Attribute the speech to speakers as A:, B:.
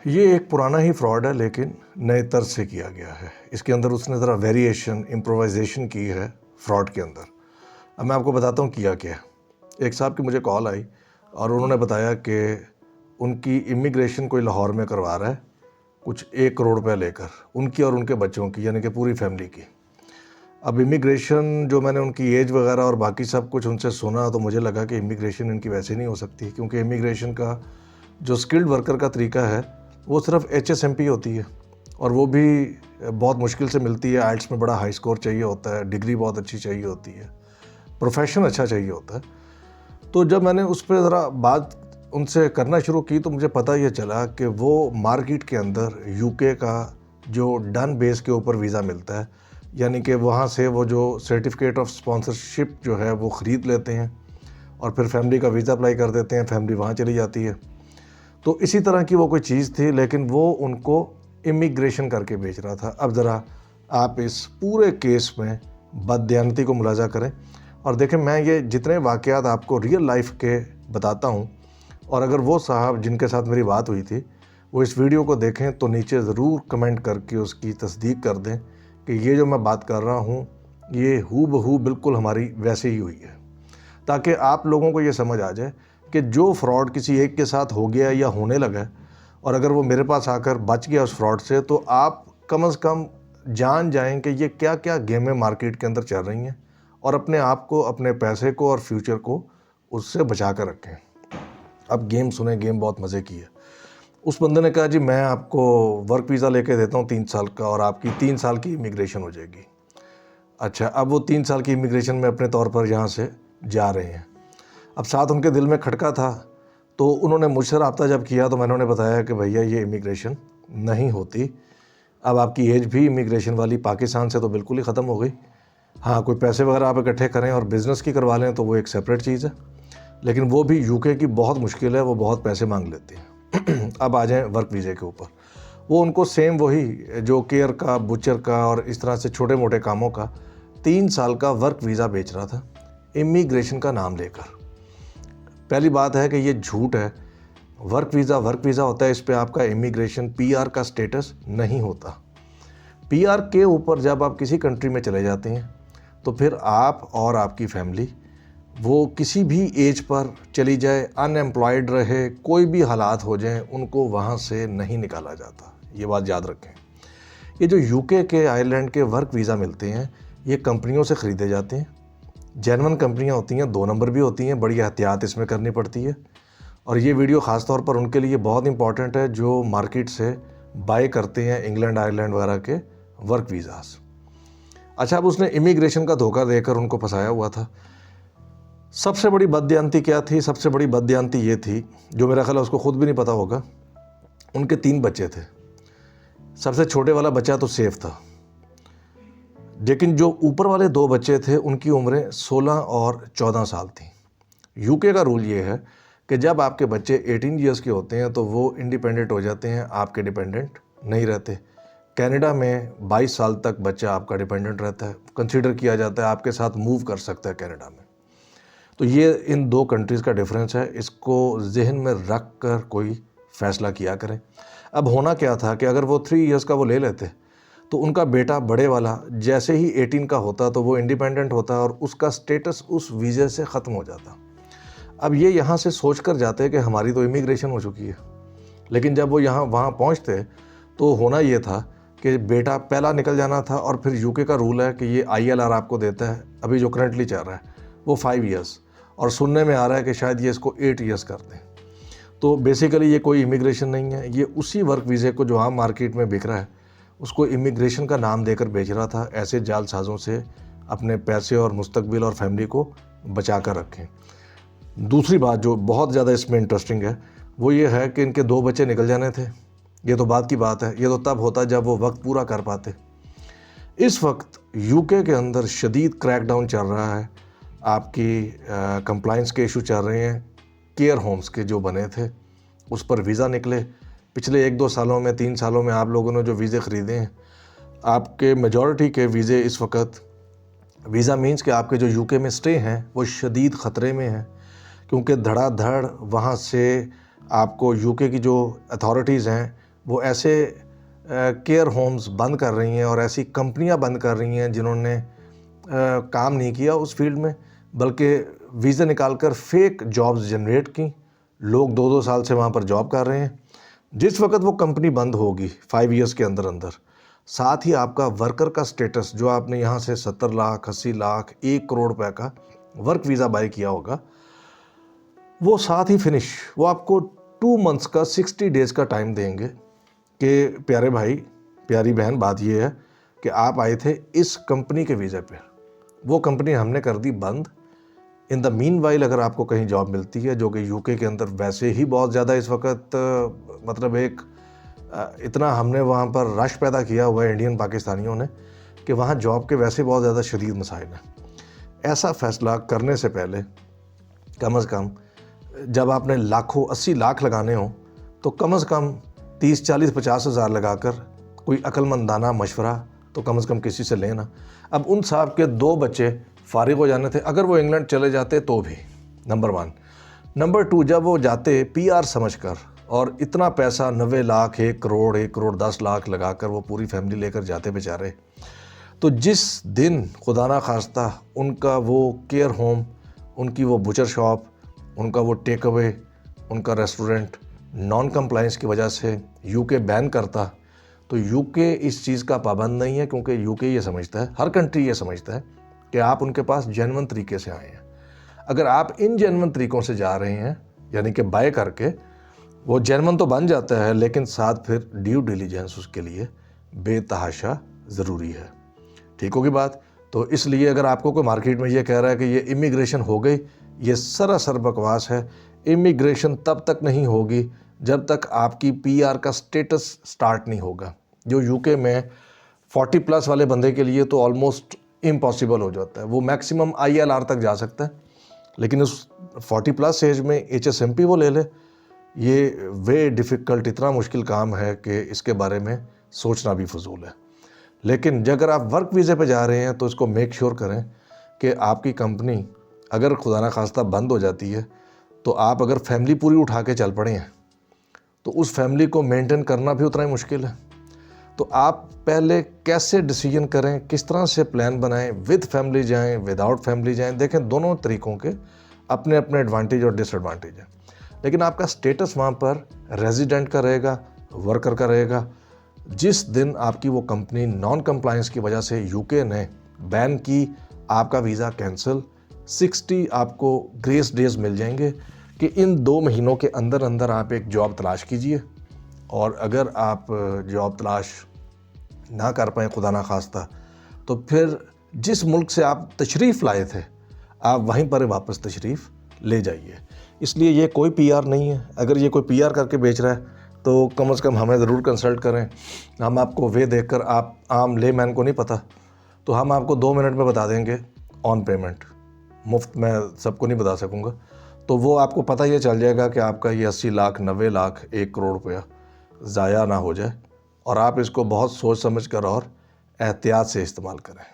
A: ये एक पुराना ही फ्रॉड है लेकिन नए तर्ज से किया गया है। इसके अंदर उसने ज़रा वेरिएशन इम्प्रोवाइजेशन की है फ्रॉड के अंदर। अब मैं आपको बताता हूँ किया क्या है। एक साहब की मुझे कॉल आई और उन्होंने बताया कि उनकी इमिग्रेशन कोई लाहौर में करवा रहा है, कुछ 1 करोड़ रुपये लेकर, उनकी और उनके बच्चों की, यानी कि पूरी फैमिली की। अब इमिग्रेशन जो मैंने उनकी एज वगैरह और बाकी सब कुछ उनसे सुना तो मुझे लगा कि इमिग्रेशन इनकी वैसे नहीं हो सकती, क्योंकि इमिग्रेशन का जो स्किल्ड वर्कर का तरीका है वो सिर्फ HSMP होती है और वो भी बहुत मुश्किल से मिलती है। आइल्स में बड़ा हाई स्कोर चाहिए होता है, डिग्री बहुत अच्छी चाहिए होती है, प्रोफेशन अच्छा चाहिए होता है। तो जब मैंने उस पर ज़रा बात उनसे करना शुरू की तो मुझे पता ये चला कि वो मार्केट के अंदर UK का जो डन बेस के ऊपर वीज़ा मिलता है, यानी कि वहाँ से वो जो सर्टिफिकेट ऑफ स्पॉन्सरशिप जो है वो ख़रीद लेते हैं और फिर फैमिली का वीज़ा अप्लाई कर देते हैं, फैमिली वहाँ चली जाती है। तो इसी तरह की वो कोई चीज़ थी, लेकिन वो उनको इमिग्रेशन करके बेच रहा था। अब ज़रा आप इस पूरे केस में बददयानती को मुलाजा करें और देखें, मैं ये जितने वाक़यात आपको रियल लाइफ के बताता हूँ, और अगर वो साहब जिनके साथ मेरी बात हुई थी वो इस वीडियो को देखें तो नीचे ज़रूर कमेंट करके उसकी तस्दीक कर दें कि ये जो मैं बात कर रहा हूँ ये हूबहू बिल्कुल हमारी वैसे ही हुई है, ताकि आप लोगों को ये समझ आ जाए कि जो फ्रॉड किसी एक के साथ हो गया या होने लगा है, और अगर वो मेरे पास आकर बच गया उस फ्रॉड से, तो आप कम से कम जान जाएं कि ये क्या क्या गेमें मार्केट के अंदर चल रही हैं और अपने आप को, अपने पैसे को और फ्यूचर को उससे बचा कर रखें। अब गेम सुने, गेम बहुत मज़े की है। उस बंदे ने कहा जी मैं आपको वर्क वीज़ा लेके देता हूँ 3 साल का और आपकी 3 साल की इमिग्रेशन हो जाएगी। अच्छा, अब वो 3 साल की इमिग्रेशन में अपने तौर पर यहाँ से जा रहे हैं। अब साथ उनके दिल में खटका था, तो उन्होंने मुझसे रब्ता जब किया तो मैंने उन्हें बताया कि भैया ये इमिग्रेशन नहीं होती। अब आपकी एज भी इमिग्रेशन वाली पाकिस्तान से तो बिल्कुल ही ख़त्म हो गई। हाँ, कोई पैसे वगैरह आप इकट्ठे करें और बिज़नेस की करवा लें तो वो एक सेपरेट चीज़ है, लेकिन वो भी UK की बहुत मुश्किल है, वो बहुत पैसे मांग लेते हैं। अब आ जाएँ वर्क वीज़े के ऊपर। वो उनको सेम वही जो केयर का, बुचर का और इस तरह से छोटे मोटे कामों का 3 साल का वर्क वीज़ा बेच रहा था इमिग्रेशन का नाम लेकर। पहली बात है कि ये झूठ है। वर्क वीज़ा होता है, इस पे आपका इमिग्रेशन PR का स्टेटस नहीं होता। PR के ऊपर जब आप किसी कंट्री में चले जाते हैं तो फिर आप और आपकी फैमिली, वो किसी भी एज पर चली जाए, अनएम्प्लॉयड रहे, कोई भी हालात हो जाएं, उनको वहाँ से नहीं निकाला जाता। ये बात याद रखें। ये जो UK के, आयरलैंड के वर्क वीज़ा मिलते हैं, ये कंपनियों से ख़रीदे जाते हैं। जेन्युइन कंपनियां होती हैं, 2 नंबर भी होती हैं, बड़ी एहतियात इसमें करनी पड़ती है। और ये वीडियो ख़ास तौर पर उनके लिए बहुत इंपॉर्टेंट है जो मार्केट से बाय करते हैं इंग्लैंड, आयरलैंड वगैरह के वर्क वीज़ास। अच्छा, अब उसने इमिग्रेशन का धोखा देकर उनको फंसाया हुआ था। सबसे बड़ी बददयानती क्या थी? सबसे बड़ी बददयानती ये थी, जो मेरा ख्याल है उसको ख़ुद भी नहीं पता होगा। उनके 3 बच्चे थे। सबसे छोटे वाला बच्चा तो सेफ था, लेकिन जो ऊपर वाले 2 बच्चे थे उनकी उम्रें 16 और 14 साल थी। UK का रूल ये है कि जब आपके बच्चे 18 ईयर्स के होते हैं तो वो इंडिपेंडेंट हो जाते हैं, आपके डिपेंडेंट नहीं रहते। कनाडा में 22 साल तक बच्चा आपका डिपेंडेंट रहता है, कंसीडर किया जाता है, आपके साथ मूव कर सकता है कनाडा में। तो ये इन 2 कंट्रीज़ का डिफरेंस है, इसको जहन में रख कर कोई फ़ैसला किया करें। अब होना क्या था कि अगर वो 3 ईयर्स का वो ले लेते तो उनका बेटा बड़े वाला जैसे ही 18 का होता तो वो इंडिपेंडेंट होता और उसका स्टेटस उस वीज़े से ख़त्म हो जाता। अब ये यहाँ से सोच कर जाते कि हमारी तो इमिग्रेशन हो चुकी है, लेकिन जब वो वहाँ पहुँचते तो होना ये था कि बेटा पहला निकल जाना था। और फिर UK का रूल है कि ये ILR आपको देता है, अभी जो करंटली चल रहा है वो 5 ईयर्स, और सुनने में आ रहा है कि शायद ये इसको 8 ईयर्स कर दें। तो बेसिकली ये कोई इमिग्रेशन नहीं है, ये उसी वर्क वीज़े को जो आम मार्केट में बिक रहा है उसको इमिग्रेशन का नाम देकर बेच रहा था। ऐसे जालसाजों से अपने पैसे और मुस्तकबिल और फैमिली को बचा कर रखें। दूसरी बात जो बहुत ज़्यादा इसमें इंटरेस्टिंग है वो ये है कि इनके 2 बच्चे निकल जाने थे। ये तो बात की बात है, ये तो तब होता जब वो वक्त पूरा कर पाते। इस वक्त UK के अंदर शदीद क्रैकडाउन चल रहा है, आपकी कंप्लाइंस के इशू चल रहे हैं। केयर होम्स के जो बने थे उस पर वीज़ा निकले। पिछले 1-2 सालों में, 3 सालों में आप लोगों ने जो वीज़े ख़रीदे हैं, आपके मेजॉरिटी के वीज़े इस वक्त, वीज़ा मीन्स कि आपके जो UK में स्टे हैं वो शदीद ख़तरे में हैं, क्योंकि धड़ाधड़ वहाँ से आपको UK की जो अथॉरिटीज़ हैं वो ऐसे केयर होम्स बंद कर रही हैं और ऐसी कंपनियां बंद कर रही हैं जिन्होंने काम नहीं किया उस फील्ड में, बल्कि वीज़ा निकालकर फेक जॉब्स जनरेट की। लोग 2-2 साल से वहाँ पर जॉब कर रहे हैं। जिस वक्त वो कंपनी बंद होगी 5 ईयर्स के अंदर अंदर, साथ ही आपका वर्कर का स्टेटस, जो आपने यहाँ से 70 लाख 80 लाख 1 करोड़ रुपए का वर्क वीज़ा बाय किया होगा, वो साथ ही फिनिश। वो आपको 2 मंथ्स का 60 डेज़ का टाइम देंगे कि प्यारे भाई प्यारी बहन, बात ये है कि आप आए थे इस कंपनी के वीज़े पे, वो कंपनी हमने कर दी बंद। इन द मीन वाइल अगर आपको कहीं जॉब मिलती है, जो कि यूके के अंदर वैसे ही बहुत ज़्यादा इस वक्त मतलब एक इतना हमने वहाँ पर रश पैदा किया हुआ है इंडियन पाकिस्तानियों ने कि वहाँ जॉब के वैसे बहुत ज़्यादा शदीद मसाइल हैं। ऐसा फ़ैसला करने से पहले कम से कम जब आपने लाखों 80 लाख लगाने हो तो कम से कम 30 40 50 हज़ार लगाकर कोई अक्लमंदाना मशवरा तो कम से कम किसी से लेना। अब उन साहब के 2 बच्चे फारिग हो जाने थे, अगर वो इंग्लैंड चले जाते तो भी, नंबर 1। नंबर 2, जब वो जाते पीआर समझकर और इतना पैसा 90 लाख 1 करोड़ 1 करोड़ 10 लाख लगाकर वो पूरी फैमिली लेकर जाते बेचारे, तो जिस दिन खुदा ना खास्ता उनका वो केयर होम, उनकी वो बुचर शॉप, उनका वो टेक अवे, उनका रेस्टोरेंट नॉन कंप्लाइंस की वजह से यूके बैन करता, तो यूके इस चीज़ का पाबंद नहीं है, क्योंकि यूके ये समझता है, हर कंट्री ये समझता है कि आप उनके पास जेन्युइन तरीके से आए हैं। अगर आप इन जेन्युइन तरीक़ों से जा रहे हैं, यानी कि बाय करके, वो जेन्युइन तो बन जाता है, लेकिन साथ फिर ड्यू डिलीजेंस उसके लिए बेतहाशा ज़रूरी है। ठीक होगी बात? तो इसलिए अगर आपको कोई मार्केट में ये कह रहा है कि ये इमिग्रेशन हो गई, ये सरासर बकवास है। इमिग्रेशन तब तक नहीं होगी जब तक आपकी पीआर का स्टेटस स्टार्ट नहीं होगा, जो यूके में 40 प्लस वाले बंदे के लिए तो ऑलमोस्ट इम्पॉसिबल हो जाता है। वो मैक्सिमम ILR तक जा सकता है, लेकिन उस 40 प्लस एज में HSMP वो ले ले, ये वे डिफ़िकल्ट, इतना मुश्किल काम है कि इसके बारे में सोचना भी फजूल है। लेकिन अगर आप वर्क वीज़े पे जा रहे हैं तो इसको मेक श्योर करें कि आपकी कंपनी अगर खुदा ना खास्ता बंद हो जाती है, तो आप अगर फैमिली पूरी उठा के चल पड़े हैं तो उस फैमिली को मेंटेन करना भी उतना ही मुश्किल है। तो आप पहले कैसे डिसीजन करें, किस तरह से प्लान बनाएं, विद फैमिली जाएं, विदाउट फैमिली जाएं। देखें, दोनों तरीक़ों के अपने अपने एडवांटेज और डिसएडवांटेज हैं, लेकिन आपका स्टेटस वहाँ पर रेजिडेंट का रहेगा, वर्कर का रहेगा। जिस दिन आपकी वो कंपनी नॉन कंप्लायंस की वजह से यूके ने बैन की, आपका वीज़ा कैंसिल, 60 आपको ग्रेस डेज मिल जाएंगे कि इन 2 महीनों के अंदर अंदर आप एक जॉब तलाश कीजिए। और अगर आप जॉब तलाश ना कर पाएँ खुदा ना खास्ता, तो फिर जिस मुल्क से आप तशरीफ़ लाए थे, आप वहीं पर वापस तशरीफ़ ले जाइए। इसलिए ये कोई पीआर नहीं है। अगर ये कोई पीआर करके बेच रहा है तो कम से कम हमें ज़रूर कंसल्ट करें। हम आपको वे देखकर, आप आम लेमैन को नहीं पता, तो हम आपको 2 मिनट में बता देंगे ऑन पेमेंट। मुफ्त में सबको नहीं बता सकूँगा, तो वो आपको पता ये चल जाएगा कि आपका ये 80 लाख 90 लाख 1 करोड़ रुपया ज़ाया ना हो जाए, और आप इसको बहुत सोच समझ कर और एहतियात से इस्तेमाल करें।